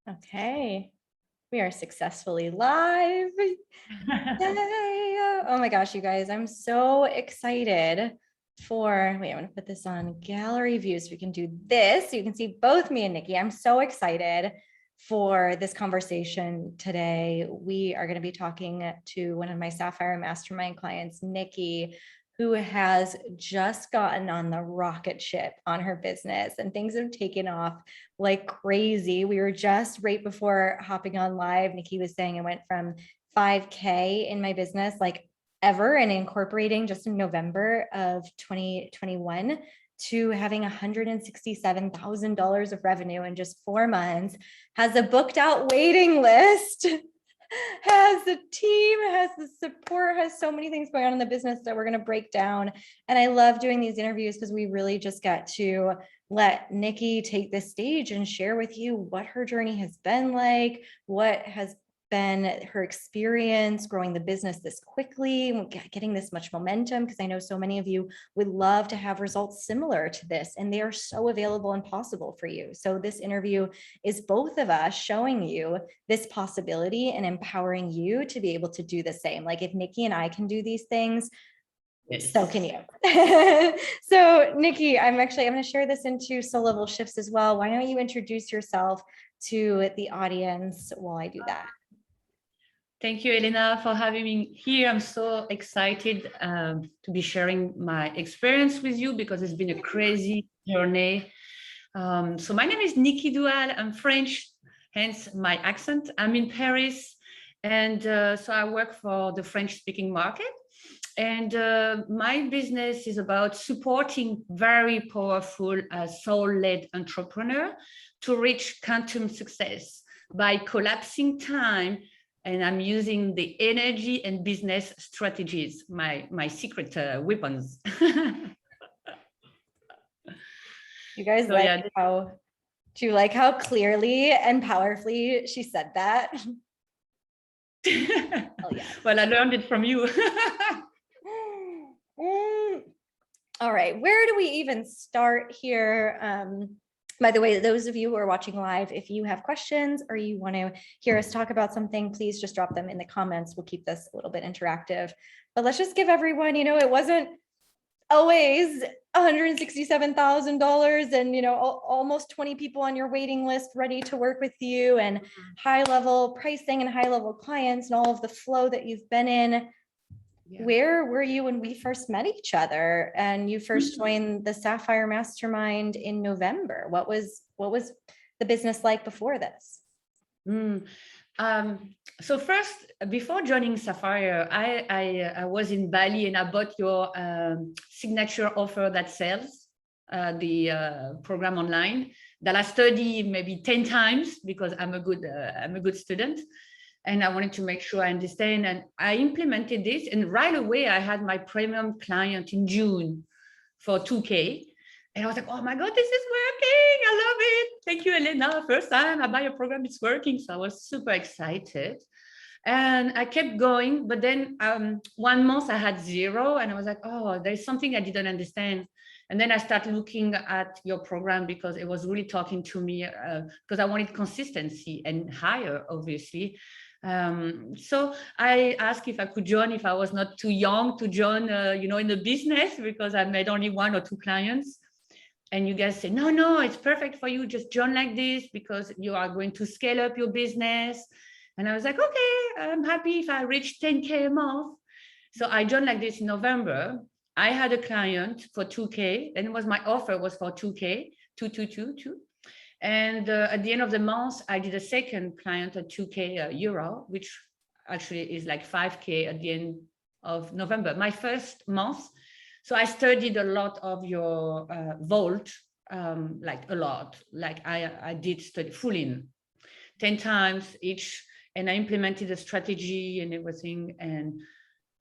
Okay, we are successfully live. Yay. Oh my gosh, you guys, I'm so excited for, wait, I'm gonna put this on gallery view so we can do this. So you can see both me and Nikki. I'm so excited for this conversation today. We are gonna be talking to one of my Sapphire mastermind clients, Nikky, who has just gotten on the rocket ship on her business and things have taken off like crazy. We were just right before hopping on live. Nikky was saying I went from 5K in my business like ever and incorporating just in November of 2021 to having $167,000 of revenue in just 4 months, has a booked out waiting list, has the team, has the support, has so many things going on in the business that we're going to break down. And I love doing these interviews because we really just get to let Nikky take the stage and share with you what her journey has been like, what has been her experience growing the business this quickly, getting this much momentum, because I know so many of you would love to have results similar to this, and they are so available and possible for you. So this interview is both of us showing you this possibility and empowering you to be able to do the same. Like if Nikky and I can do these things, yes, so can you. So Nikky, I'm going to share this into soul level shifts as well. Why don't you introduce yourself to the audience while I do that? Thank you, Elaina, for having me here. I'm so excited to be sharing my experience with you because it's been a crazy journey. So my name is Nikky Doualle. I'm French, hence my accent. I'm in Paris, and so I work for the French-speaking market. And my business is about supporting very powerful soul-led entrepreneur to reach quantum success by collapsing time. And I'm using the energy and business strategies, my secret weapons. You guys so, do you like how clearly and powerfully she said that? Oh, yeah. Well, I learned it from you. All right, where do we even start here? By the way, those of you who are watching live, if you have questions or you want to hear us talk about something, please just drop them in the comments. We'll keep this a little bit interactive. But let's just give everyone, it wasn't always $167,000 and, almost 20 people on your waiting list ready to work with you and high level pricing and high level clients and all of the flow that you've been in. Yeah. Where were you when we first met each other and you first joined the Sapphire Mastermind in November? What was the business like before this? So first, before joining Sapphire, I was in Bali and I bought your signature offer that sells the program online that I study maybe 10 times because I'm a good student. And I wanted to make sure I understand. And I implemented this. And right away, I had my premium client in June for 2K. And I was like, oh my God, this is working. I love it. Thank you, Elaina. First time I buy a program, it's working. So I was super excited. And I kept going. But then 1 month I had 0. And I was like, oh, there's something I didn't understand. And then I started looking at your program because it was really talking to me because I wanted consistency and higher, obviously. So I asked if I could join, if I was not too young to join, in the business, because I made only 1 or 2 clients. And you guys said, no, it's perfect for you. Just join like this because you are going to scale up your business. And I was like, okay, I'm happy if I reach 10K a month. So I joined like this in November. I had a client for 2K, and my offer was for 2K, 2. And at the end of the month, I did a second client at 2K euro, which actually is like 5K at the end of November, my first month. So I studied a lot of your vault, like a lot. Like I did study full in 10 times each, and I implemented a strategy and everything.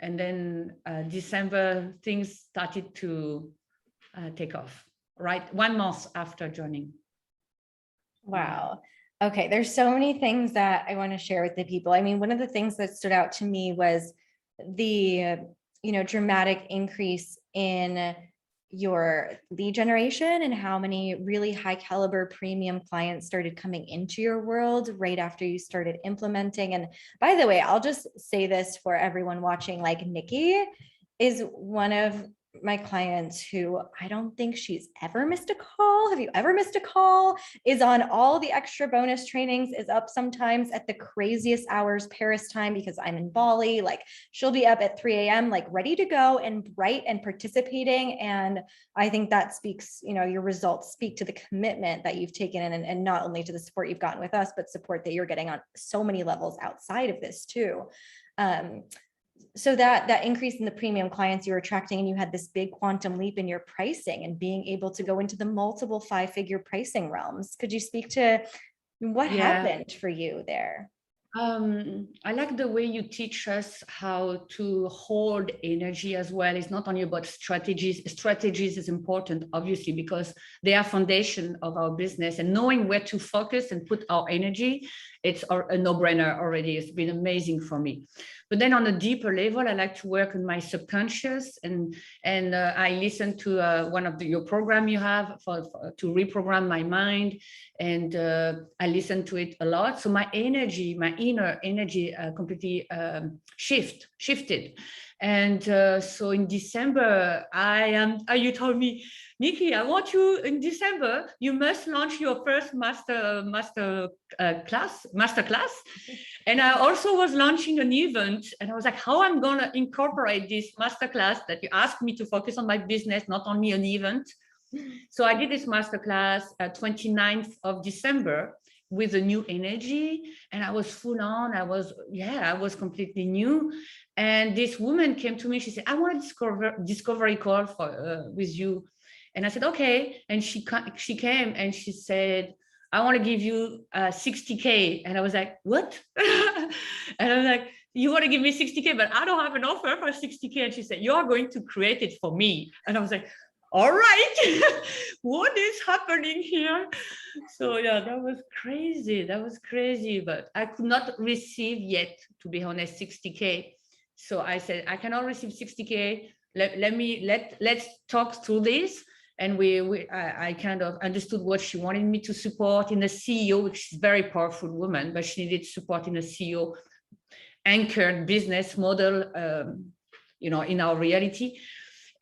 And then December, things started to take off, right? 1 month after joining. Wow. Okay. There's so many things that I want to share with the people. I mean, one of the things that stood out to me was the, dramatic increase in your lead generation and how many really high caliber premium clients started coming into your world right after you started implementing. And by the way, I'll just say this for everyone watching, like Nikky is one of my clients who I don't think she's ever missed a call. Have you ever missed a call? Is on all the extra bonus trainings, is up sometimes at the craziest hours, Paris time, because I'm in Bali. Like she'll be up at 3 a.m., like ready to go and bright and participating. And I think that speaks, your results speak to the commitment that you've taken in, and not only to the support you've gotten with us, but support that you're getting on so many levels outside of this too. So that increase in the premium clients you were attracting, and you had this big quantum leap in your pricing and being able to go into the multiple 5-figure pricing realms. Could you speak to what happened for you there? I like the way you teach us how to hold energy as well. It's not only about strategies. Strategies is important, obviously, because they are foundation of our business, and knowing where to focus and put our energy, it's a no-brainer already. It's been amazing for me. But then on a deeper level, I like to work on my subconscious, and I listen to one of your program you have to reprogram my mind, and I listen to it a lot. So my energy, my inner energy, completely shifted. And so in December, you told me, Nikky, I want you in December, you must launch your first master class. And I also was launching an event, and I was like, how I'm going to incorporate this masterclass that you asked me to focus on my business, not only an event. So I did this masterclass 29th of December with a new energy, and I was full on. I was completely new. And this woman came to me. She said, I want a discovery call with you. And I said, okay. And she came and she said, I want to give you 60K. And I was like, what? And I was like, you want to give me 60K, but I don't have an offer for 60K. And she said, you are going to create it for me. And I was like, all right, what is happening here? So yeah, that was crazy, but I could not receive yet, to be honest, 60K. So I said, I cannot receive 60K. Let's talk through this. And I kind of understood what she wanted me to support in a CEO, which is a very powerful woman, but she needed support in a CEO anchored business model, in our reality.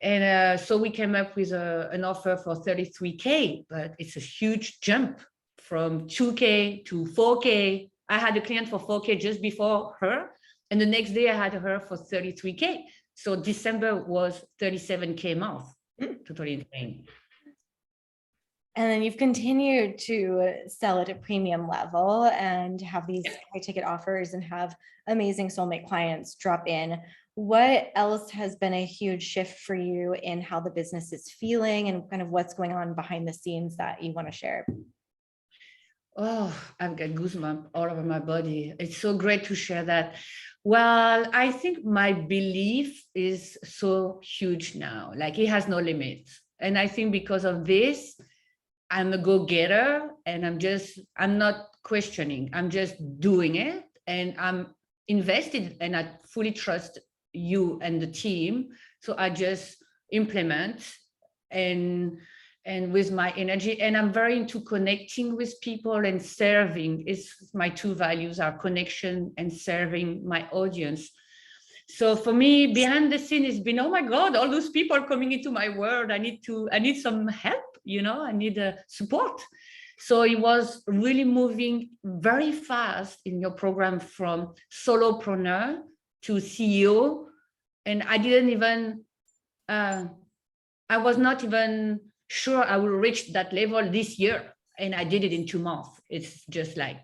And so we came up with an offer for 33K, but it's a huge jump from 2K to 4K. I had a client for 4K just before her, and the next day I had her for 33K. So December was 37K month. Totally insane. And then you've continued to sell at a premium level and have these high ticket offers and have amazing soulmate clients drop in. What else has been a huge shift for you in how the business is feeling, and kind of what's going on behind the scenes that you want to share? Oh, I've got goosebumps all over my body. It's so great to share that. Well, I think my belief is so huge now, like it has no limits. And I think because of this, I'm a go-getter, and I'm not questioning, I'm just doing it, and I'm invested, and I fully trust you and the team. So I just implement and with my energy, and I'm very into connecting with people and serving. My two values are connection and serving my audience. So for me, behind the scene, it's been, oh my God, all those people coming into my world. I need some help, I need support. So it was really moving very fast in your program from solopreneur to CEO. And I didn't even, I was not even sure I will reach that level this year. And I did it in 2 months. It's just like,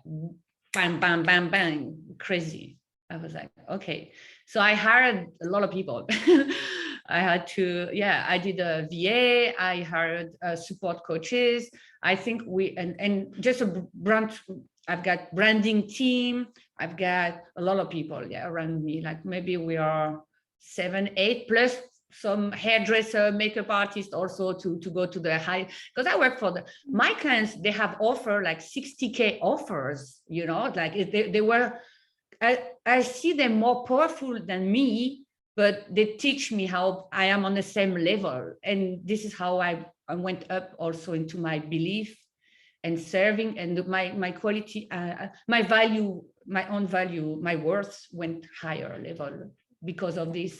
bam, bam, bam, bang, crazy. I was like, okay. So I hired a lot of people. I did a VA, I hired support coaches. I think and just a brand, I've got branding team. I've got a lot of people around me. Like maybe we are 7, 8 plus some hairdresser, makeup artist also to go to the high, because I work for my clients, they have offer like 60K offers, like they were, I see them more powerful than me but they teach me how I am on the same level. And this is how I went up also into my belief and serving, and my quality, my value, my own value, my worth went higher level because of these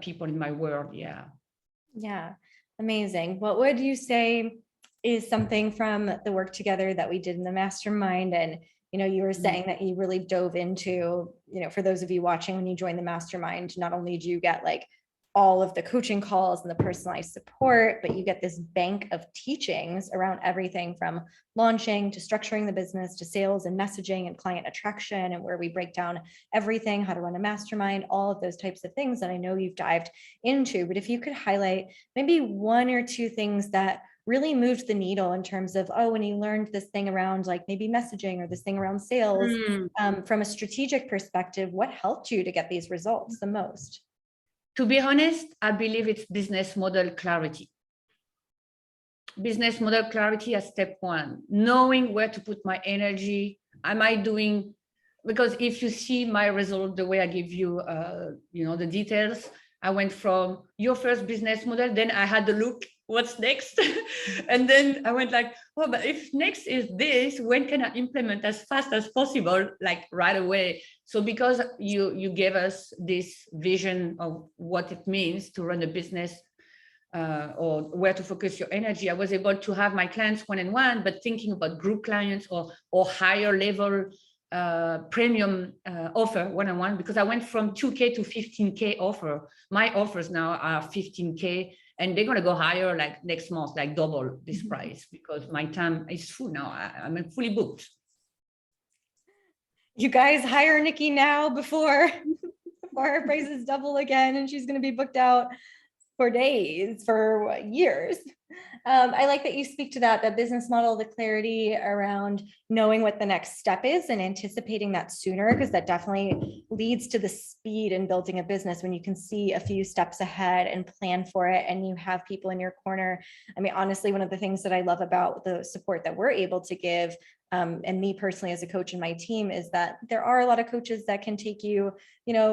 people in my world. Yeah. Yeah, amazing. What would you say is something from the work together that we did in the mastermind? And, you were saying that you really dove into, for those of you watching, when you join the mastermind, not only do you get like all of the coaching calls and the personalized support, but you get this bank of teachings around everything from launching to structuring the business to sales and messaging and client attraction, and where we break down everything, how to run a mastermind, all of those types of things that I know you've dived into. But if you could highlight maybe one or two things that really moved the needle in terms of, when you learned this thing around like maybe messaging or this thing around sales, from a strategic perspective, what helped you to get these results the most? To be honest, I believe it's business model clarity. Business model clarity as step one, knowing where to put my energy. Am I doing, because if you see my result, the way I give you, the details, I went from your first business model, then I had to look, what's next? And then I went like, oh, but if next is this, when can I implement as fast as possible, like right away? So because you gave us this vision of what it means to run a business, or where to focus your energy, I was able to have my clients one-on-one, but thinking about group clients or higher level premium offer one-on-one, because I went from 2K to 15K offer. My offers now are 15K, and they're going to go higher like next month, like double this price, because my time is full now. I'm fully booked. You guys hire Nikky now before her prices double again, and she's going to be booked out for days, for years. I like that you speak to that business model, the clarity around knowing what the next step is and anticipating that sooner, because that definitely leads to the speed in building a business when you can see a few steps ahead and plan for it, and you have people in your corner. I mean, honestly, one of the things that I love about the support that we're able to give, and me personally as a coach in my team, is that there are a lot of coaches that can take you,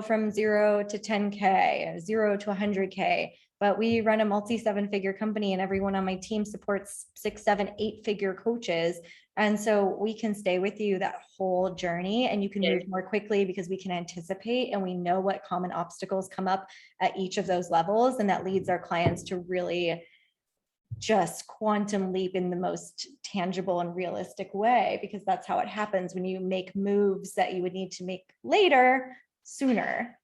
from 0 to 10K, 0 to 100K. But we run a multi-7-figure company, and everyone on my team supports 6, 7, 8-figure coaches. And so we can stay with you that whole journey, and you can move more quickly because we can anticipate and we know what common obstacles come up at each of those levels. And that leads our clients to really just quantum leap in the most tangible and realistic way, because that's how it happens when you make moves that you would need to make later, sooner.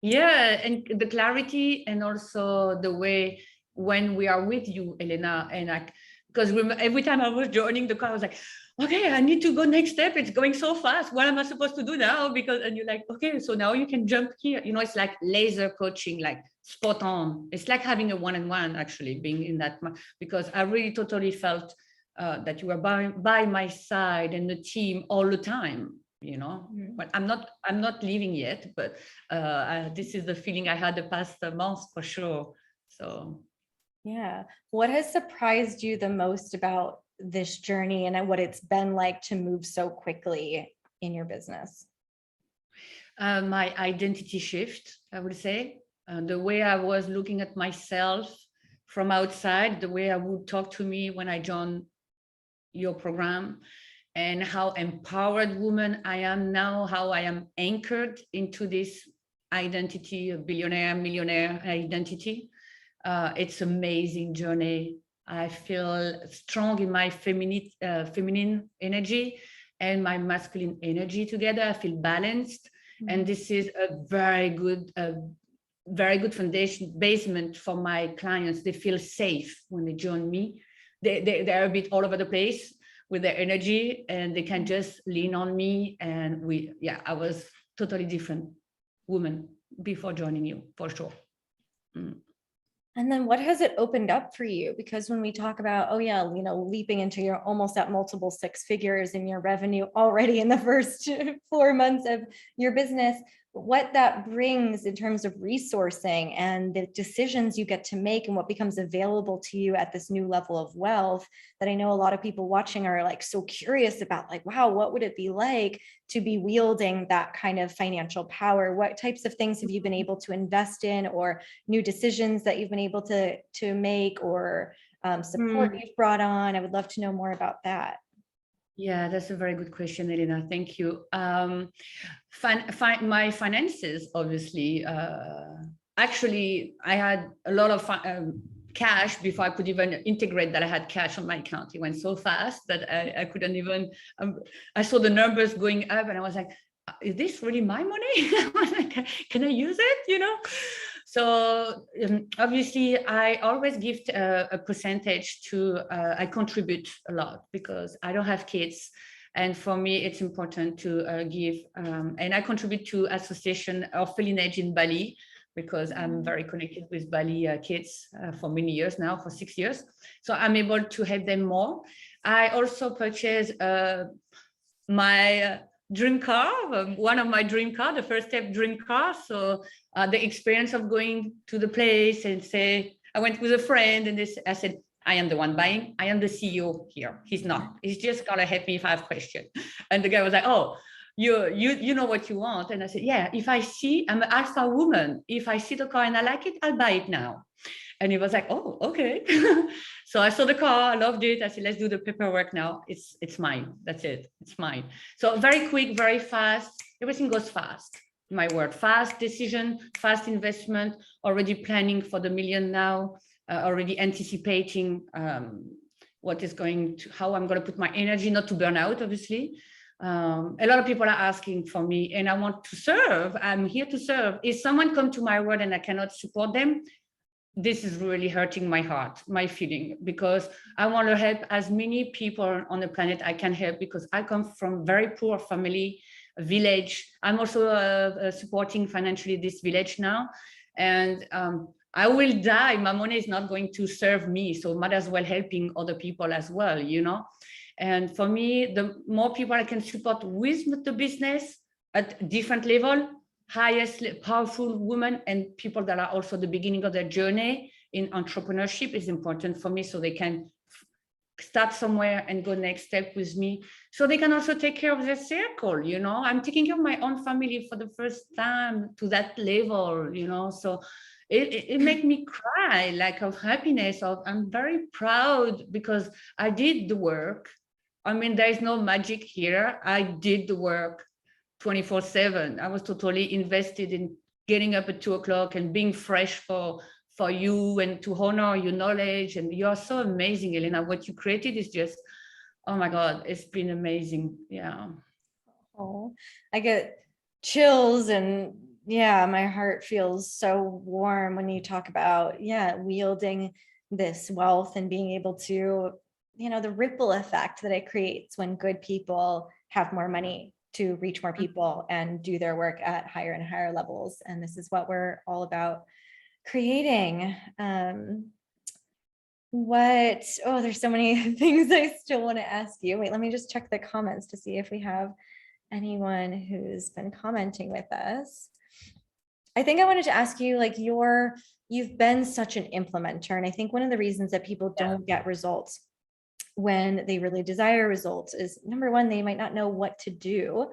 Yeah, and the clarity, and also the way when we are with you, Elaina, and because every time I was joining the call, I was like, okay, I need to go next step. It's going so fast. What am I supposed to do now? And you're like, okay, so now you can jump here. It's like laser coaching, like spot on. It's like having a one-on-one, actually, being in that, because I really totally felt that you were by my side and the team all the time. But I'm not leaving yet, but this is the feeling I had the past months for sure. So yeah, what has surprised you the most about this journey and what it's been like to move so quickly in your business? My identity shift, I would say, the way I was looking at myself from outside, the way I would talk to me when I joined your program, and how empowered woman I am now, how I am anchored into this identity, a billionaire, millionaire identity. It's amazing journey. I feel strong in my feminine energy and my masculine energy together. I feel balanced. And this is a very good foundation basement for my clients. They feel safe when they join me. They're a bit all over the place with their energy, and they can just lean on me. And I was totally different woman before joining you, for sure. And then what has it opened up for you? Because when we talk about, leaping into your almost at multiple 6 figures in your revenue already in the first 4 months of your business, what that brings in terms of resourcing and the decisions you get to make and what becomes available to you at this new level of wealth, that I know a lot of people watching are like so curious about, like, wow, what would it be like to be wielding that kind of financial power? What types of things have you been able to invest in, or new decisions that you've been able to make, or support you've brought on? I would love to know more about that. Yeah, that's a very good question, Elaina. Thank you. My finances, obviously, actually, I had a lot of cash before I could even integrate that I had cash on my account. It went so fast that I couldn't even, I saw the numbers going up and I was like, is this really my money? Can I use it, you know? So obviously, I always give a percentage to, I contribute a lot because I don't have kids. And for me, it's important to give. And I contribute to Association of Village in Bali because I'm very connected with Bali kids for many years now, for 6 years. So I'm able to help them more. I also purchased my dream car, one of my dream car, the first step dream car. So the experience of going to the place and say, I went with a friend and I said, I am the one buying. I am the CEO here. He's not. He's just gonna help me if I have questions. And the guy was like, oh, you know what you want. And I said, yeah, if I see, I'm an alpha woman. If I see the car and I like it, I'll buy it now. And he was like, oh, okay. So I saw the car, I loved it. I said, let's do the paperwork now. It's mine. That's it. It's mine. So very quick, very fast. Everything goes fast. My word, fast decision, fast investment, already planning for the million now, already anticipating what is going to, how I'm going to put my energy, not to burn out, obviously. A lot of people are asking for me and I want to serve. I'm here to serve. If someone come to my world and I cannot support them, this is really hurting my heart, my feeling, because I want to help as many people on the planet I can help, because I come from very poor family, village. I'm also supporting financially this village now. And I will die. My money is not going to serve me. So might as well helping other people as well, you know? And for me, the more people I can support with the business at different level, highest powerful women and people that are also the beginning of their journey in entrepreneurship is important for me, so they can start somewhere and go next step with me, so they can also take care of their circle. You know, I'm taking care of my own family for the first time to that level, you know, so it makes me cry, like, of happiness, of I'm very proud because I did the work. I mean, there is no magic here. I did the work 24/7. I was totally invested in getting up at 2 o'clock and being fresh for you and to honor your knowledge. And you are so amazing, Elaina. What you created is just, oh my God, it's been amazing. Yeah. Oh, I get chills, and yeah, my heart feels so warm when you talk about, yeah, wielding this wealth and being able to, you know, the ripple effect that it creates when good people have more money to reach more people and do their work at higher and higher levels. And this is what we're all about creating. There's so many things I still want to ask you. Wait, let me just check the comments to see if we have anyone who's been commenting with us. I think I wanted to ask you, like, you've been such an implementer. And I think one of the reasons that people don't get results when they really desire results is, number one, they might not know what to do.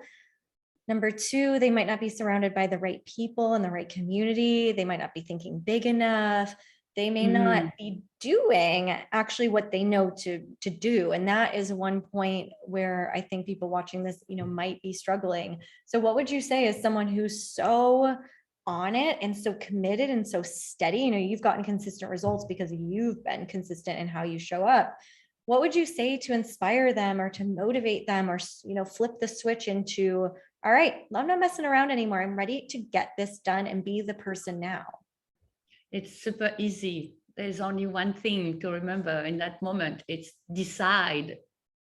Number two, they might not be surrounded by the right people in the right community. They might not be thinking big enough. They may not be doing actually what they know to do. And that is one point where I think people watching this, you know, might be struggling. So what would you say as someone who's so on it and so committed and so steady? You know, you've gotten consistent results because you've been consistent in how you show up. What would you say to inspire them or to motivate them, or, you know, flip the switch into, all right, I'm not messing around anymore. I'm ready to get this done and be the person now? It's super easy. There's only one thing to remember in that moment. It's decide.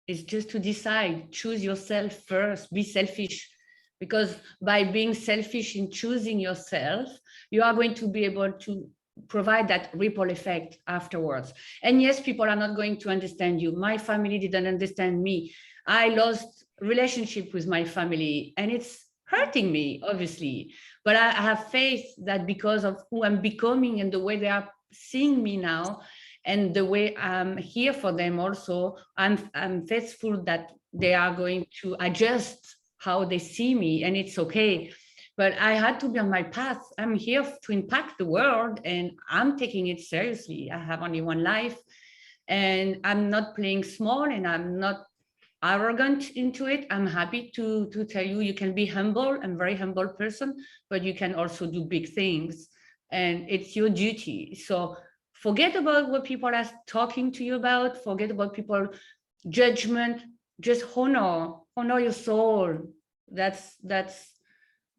It's just to decide. Choose yourself first. Be selfish. Because by being selfish in choosing yourself, you are going to be able to provide that ripple effect afterwards. And yes, people are not going to understand you. My family didn't understand me. I lost relationship with my family, and it's hurting me, obviously. But I have faith that because of who I'm becoming and the way they are seeing me now, and the way I'm here for them also, I'm faithful that they are going to adjust how they see me, and it's okay. But I had to be on my path. I'm here to impact the world, and I'm taking it seriously. I have only one life, and I'm not playing small, and I'm not arrogant into it. I'm happy to tell you, you can be humble. I'm a very humble person, but you can also do big things, and it's your duty. So forget about what people are talking to you about. Forget about people judgment. Just honor your soul. That's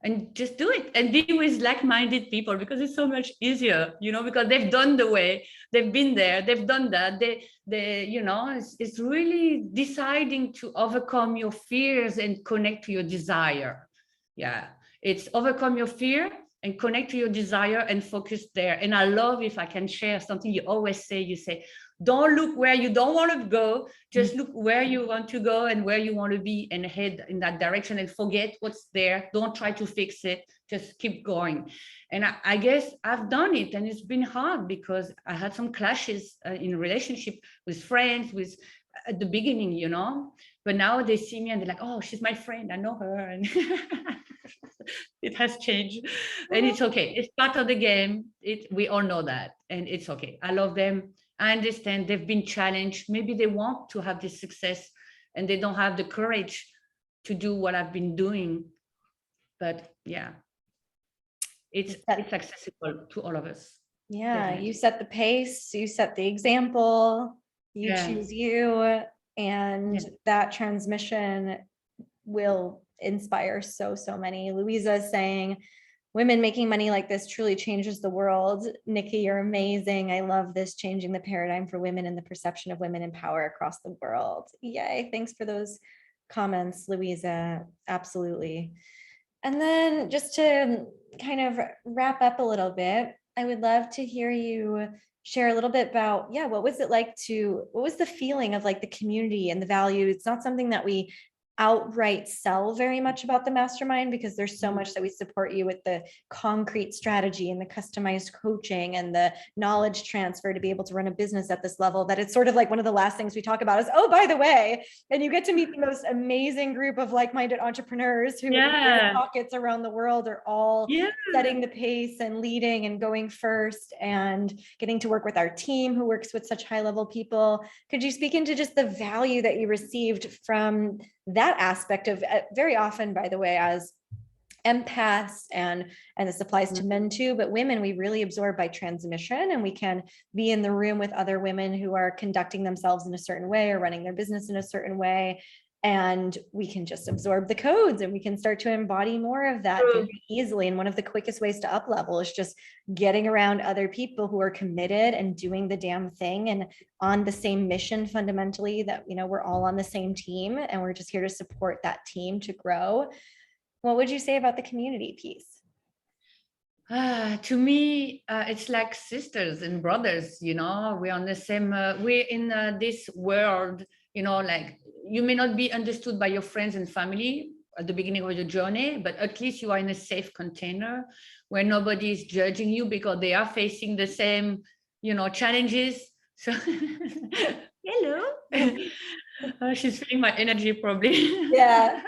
and just do it, and be with like-minded people, because it's so much easier, because they've done the way, they've been there, they've done that. It's really deciding to overcome your fears and connect to your desire. Yeah, it's overcome your fear and connect to your desire and focus there. And I love, if I can share something you always say, you say, don't look where you don't want to go, just look where you want to go and where you want to be, and head in that direction, and forget what's there. Don't try to fix it, just keep going. And I guess I've done it, and it's been hard because I had some clashes in relationship with friends, at the beginning, but now they see me and they're like, oh, she's my friend, I know her. And it has changed, and it's okay. It's part of the game. We all know that, and it's okay. I love them. I understand they've been challenged. Maybe they want to have this success and they don't have the courage to do what I've been doing. But yeah, it's accessible to all of us. Yeah, Definitely. you set the pace, you set the example, you choose you, and that transmission will inspire so many. Louisa is saying, women making money like this truly changes the world. Nikky, you're amazing. I love this, changing the paradigm for women and the perception of women in power across the world. Yay, thanks for those comments, Louisa. Absolutely. And then just to kind of wrap up a little bit, I would love to hear you share a little bit about, what was the feeling of like the community and the value? It's not something that we outright sell very much about the mastermind, because there's so much that we support you with, the concrete strategy and the customized coaching and the knowledge transfer to be able to run a business at this level, that it's sort of like one of the last things we talk about is, oh, by the way, and you get to meet the most amazing group of like-minded entrepreneurs who in their pockets around the world are all setting the pace and leading and going first, and getting to work with our team who works with such high-level people. Could you speak into just the value that you received from that aspect of, very often, by the way, as empaths, and this applies to men too, but women, we really absorb by transmission, and we can be in the room with other women who are conducting themselves in a certain way or running their business in a certain way, and we can just absorb the codes, and we can start to embody more of that very easily. And one of the quickest ways to up level is just getting around other people who are committed and doing the damn thing and on the same mission, fundamentally, that, we're all on the same team and we're just here to support that team to grow. What would you say about the community piece? To me, it's like sisters and brothers, we're on the same, we're in this world, like, you may not be understood by your friends and family at the beginning of your journey, but at least you are in a safe container where nobody is judging you because they are facing the same, challenges. So, hello. She's feeling my energy probably. Yeah.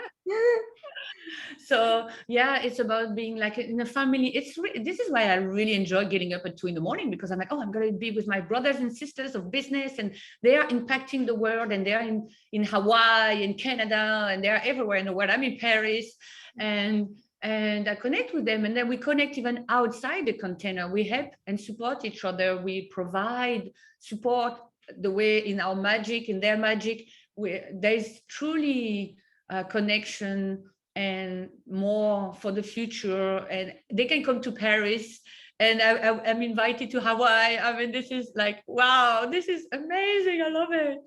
So yeah, it's about being like in a family. This is why I really enjoy getting up at 2 a.m, because I'm like, oh, I'm going to be with my brothers and sisters of business, and they are impacting the world, and they are in Hawaii, in Canada, and they are everywhere in the world. I'm in Paris, and I connect with them, and then we connect even outside the container. We help and support each other. We provide support the way in our magic, in their magic. There's truly a connection and more for the future, and they can come to Paris, and I'm invited to Hawaii. I mean, this is like, wow, this is amazing. I love it.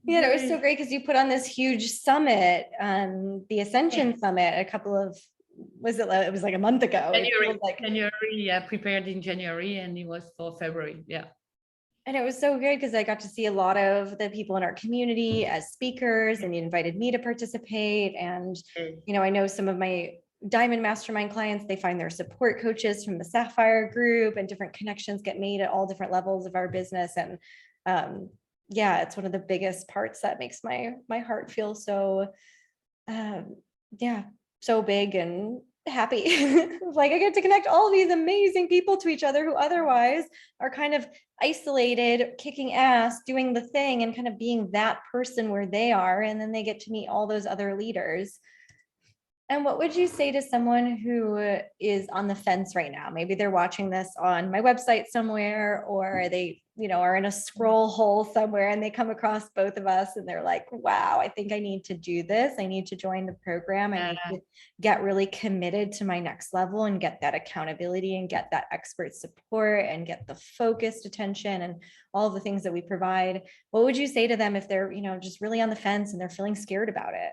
Yeah, it was so great because you put on this huge summit, the Ascension Summit, it was like a month ago. January, yeah, prepared in January, and it was for February, yeah. And it was so good because I got to see a lot of the people in our community as speakers, and you invited me to participate. And, you know, I know some of my Diamond Mastermind clients, they find their support coaches from the Sapphire group, and different connections get made at all different levels of our business. And yeah, it's one of the biggest parts that makes my heart feel so, yeah, so big and happy. Like I get to connect all these amazing people to each other who otherwise are kind of isolated, kicking ass, doing the thing, and kind of being that person where they are. And then they get to meet all those other leaders. And what would you say to someone who is on the fence right now? Maybe they're watching this on my website somewhere, or they, you know, are in a scroll hole somewhere and they come across both of us and they're like, wow, I think I need to do this. I need to join the program. I need to get really committed to my next level and get that accountability and get that expert support and get the focused attention and all the things that we provide. What would you say to them if they're, you know, just really on the fence and they're feeling scared about it?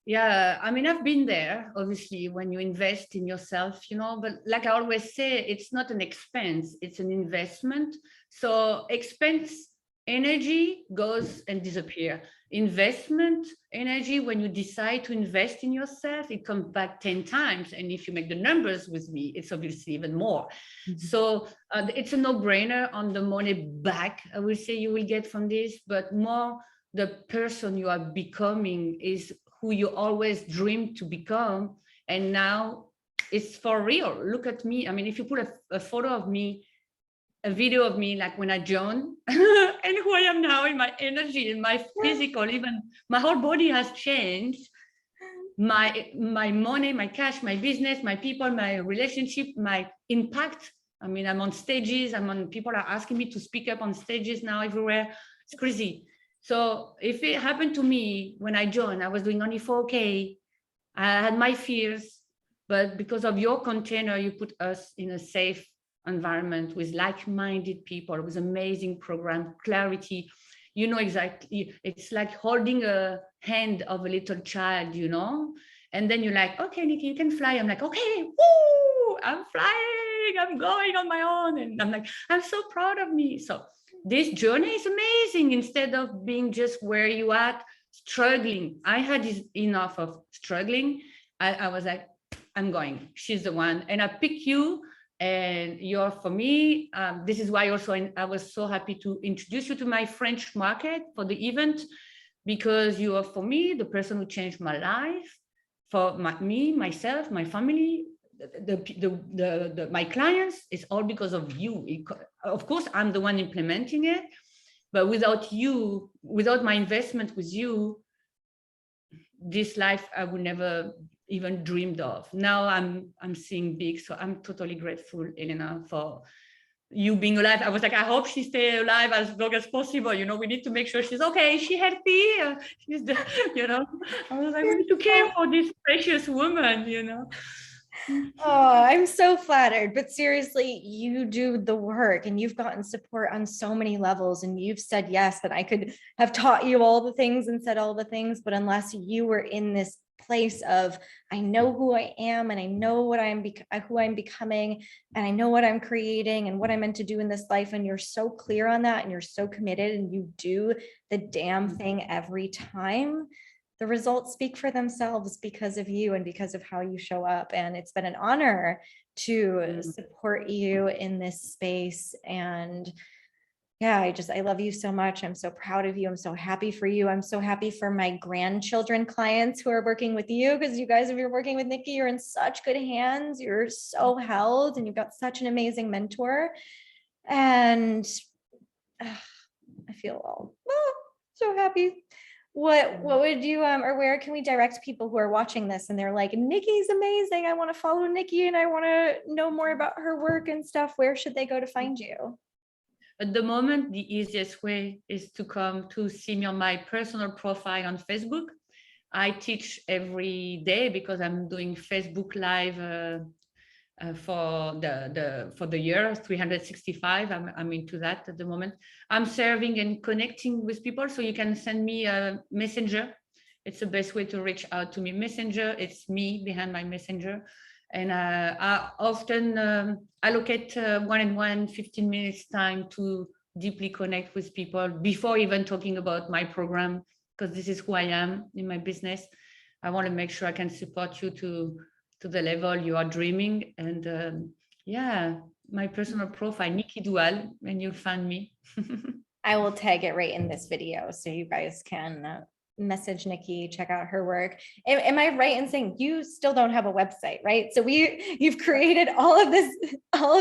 Yeah, I mean, I've been there, obviously, when you invest in yourself, you know, but like I always say, it's not an expense, it's an investment. So expense energy goes and disappear. Investment energy, when you decide to invest in yourself, it comes back 10 times. And if you make the numbers with me, it's obviously even more. So it's a no-brainer on the money back, I will say, you will get from this, but more the person you are becoming is who you always dreamed to become. And now it's for real. Look at me. I mean, if you put a photo of me, a video of me, like when I joined and who I am now in my energy, in my physical, even my whole body has changed. My money, my cash, my business, my people, my relationship, my impact. I mean, I'm on stages. People are asking me to speak up on stages now everywhere. It's crazy. So if it happened to me when I joined, I was doing only 4K. I had my fears, but because of your container, you put us in a safe environment with like-minded people, with amazing program, clarity. You know exactly, it's like holding a hand of a little child, you know? And then you're like, okay, Nikky, you can fly. I'm like, okay, woo, I'm flying, I'm going on my own. And I'm like, I'm so proud of me. So this journey is amazing. Instead of being just where you at, struggling. I had enough of struggling. I was like, I'm going. She's the one. And I pick you, and you're for me. This is why also I was so happy to introduce you to my French market for the event, because you are for me the person who changed my life, for me, myself, my family. My clients, it's all because of you. Of course, I'm the one implementing it, but without you, without my investment with you, this life I would never even dreamed of. Now I'm seeing big, so I'm totally grateful, Elaina, for you being alive. I was like, I hope she stays alive as long as possible. You know, we need to make sure she's okay. She's healthy. She's the, you know, I was like, we need to care for this precious woman, you know. Oh, I'm so flattered, but seriously, you do the work and you've gotten support on so many levels, and you've said yes, that I could have taught you all the things and said all the things, but unless you were in this place of, I know who I am and I know what who I'm becoming, and I know what I'm creating and what I'm meant to do in this life, and you're so clear on that and you're so committed and you do the damn thing every time, the results speak for themselves because of you and because of how you show up. And it's been an honor to support you in this space. And yeah, I love you so much. I'm so proud of you. I'm so happy for you. I'm so happy for my grandchildren clients who are working with you, because you guys, if you're working with Nikky, you're in such good hands. You're so held and you've got such an amazing mentor. And I feel all so happy. What would you or where can we direct people who are watching this and they're like, Nikky's amazing, I want to follow Nikky and I want to know more about her work and stuff? Where should they go to find you? At the moment, the easiest way is to come to see me on my personal profile on Facebook. I teach every day because I'm doing Facebook Live for the year 365. I'm into that at the moment. I'm serving and connecting with people, so you can send me a messenger. It's the best way to reach out to me. Messenger, it's me behind my messenger. And I often allocate 1-on-1 15 minutes time to deeply connect with people before even talking about my program, because this is who I am in my business. I want to make sure I can support you to the level you are dreaming. And yeah, my personal profile, Nikky Doualle, and you'll find me. I will tag it right in this video so you guys can message Nikki, check out her work. Am I right in saying you still don't have a website, right? So you've created all of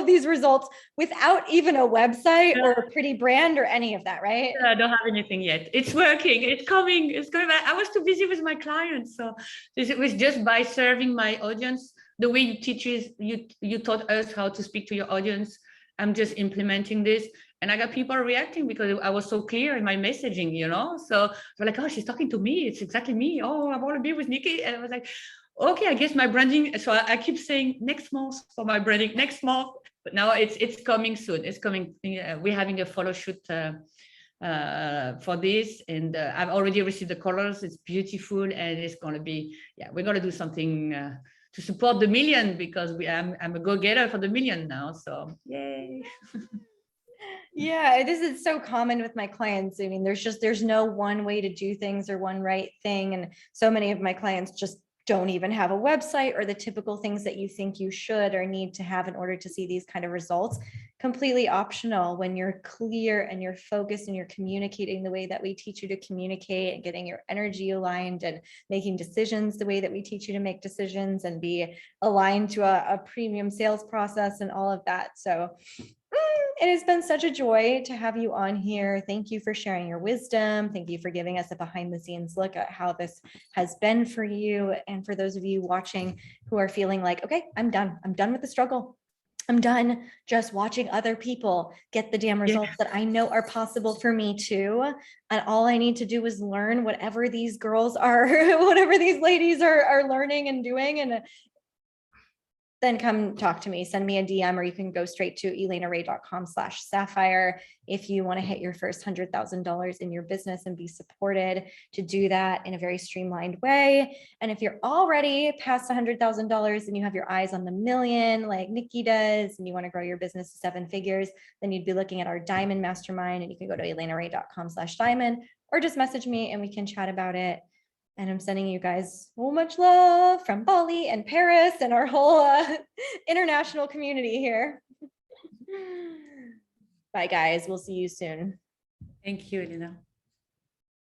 these results without even a website or a pretty brand or any of that, right? I don't have anything yet. It's working. It's coming. It's going. I was too busy with my clients, so it was just by serving my audience the way you taught us how to speak to your audience. I'm just implementing this, and I got people reacting because I was so clear in my messaging, So they're like, "Oh, she's talking to me. It's exactly me. Oh, I want to be with Nikky." And I was like, "Okay, I guess my branding." So I keep saying next month for my branding, next month. But now it's coming soon. It's coming. We're having a photo shoot for this, and I've already received the colors. It's beautiful, and it's going to be. Yeah, we're going to do something to support the million, because I'm a go-getter for the million now. So yay. Yeah, this is so common with my clients. I mean, there's no one way to do things or one right thing. And so many of my clients just don't even have a website or the typical things that you think you should or need to have in order to see these kind of results. Completely optional when you're clear and you're focused and you're communicating the way that we teach you to communicate and getting your energy aligned and making decisions the way that we teach you to make decisions and be aligned to a premium sales process and all of that. So it has been such a joy to have you on here. Thank you for sharing your wisdom. Thank you for giving us a behind the scenes look at how this has been for you. And for those of you watching who are feeling like, okay, I'm done. I'm done with the struggle. I'm done just watching other people get the damn results that I know are possible for me too. And all I need to do is learn whatever these girls are, whatever these ladies are learning and doing. And then come talk to me, send me a DM, or you can go straight to elainarae.com/sapphire if you want to hit your first $100,000 in your business and be supported to do that in a very streamlined way. And if you're already past $100,000 and you have your eyes on the million like Nikky does, and you want to grow your business to 7 figures, then you'd be looking at our diamond mastermind, and you can go to elainarae.com/diamond, or just message me and we can chat about it. And I'm sending you guys so much love from Bali and Paris and our whole international community here. Bye, guys. We'll see you soon. Thank you, Elaina.